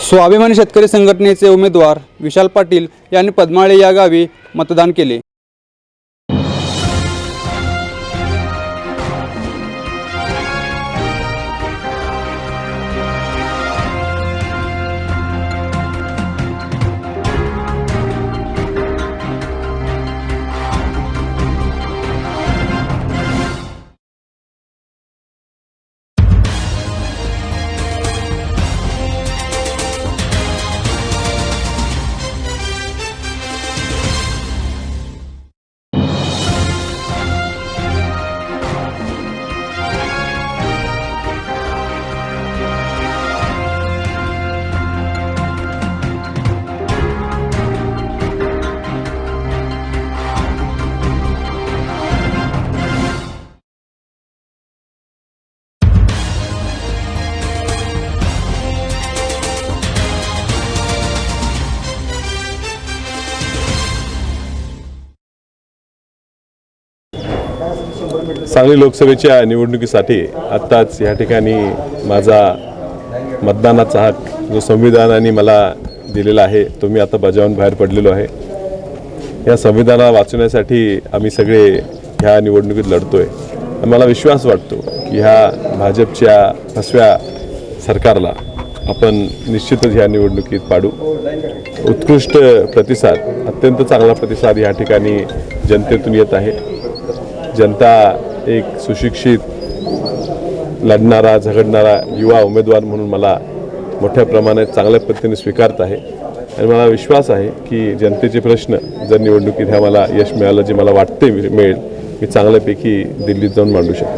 स्वाभिमानी शेतकरी संघटनेचे उमेदवार विशाल पाटील यांनी पद्माळे या गावी मतदान केले। सांगली लोकसभेच्या निवडणुकीसाठी आत्ताच या ठिकाणी माझा मतदानाचा हक्क जो संविधानाने मला दिलेला आहे तो मी आता बजावून बाहेर पडलेलो आहे। या संविधानाला वाचवण्यासाठी आम्ही सगळे ह्या निवडणुकीत लढतोय। मला विश्वास वाटतो की ह्या भाजपच्या फसव्या सरकारला आपण निश्चितच ह्या निवडणुकीत पाडू। उत्कृष्ट प्रतिसाद, अत्यंत चांगला प्रतिसाद या ठिकाणी जनतेतून येत आहे। जनता एक सुशिक्षित लढणारा झगडणारा युवा उमेदवार म्हणून मला मोठ्या प्रमाणात चांगल्या पद्धतीने स्वीकारत आहे आणि मला विश्वास आहे की जनतेचे प्रश्न जर निवडणुकीत ह्या मला यश मिळालं जे मला वाटते मिळेल, मी चांगल्यापैकी दिल्लीत जाऊन मांडू शकतो।